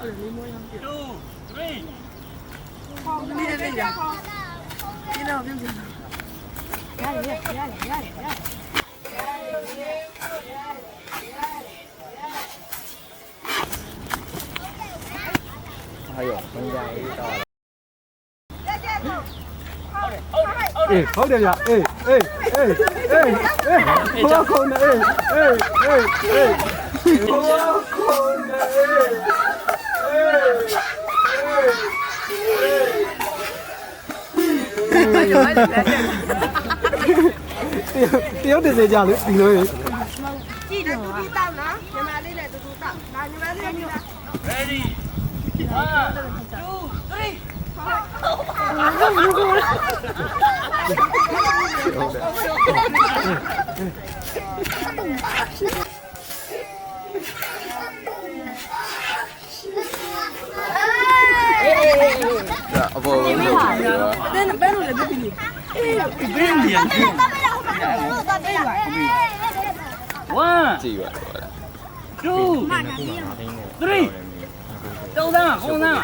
还有中间一道。好点呀！不要空的不要空的တယောက်30ကြလေဒီလိုကြီးကြည့်တယ်တူတူတောက်နော်ညီမလေးလည်းတူတူတောက်ဒါညီမလေးလည်း ready 不，搬路来这里。One, two, three. 都上，红上。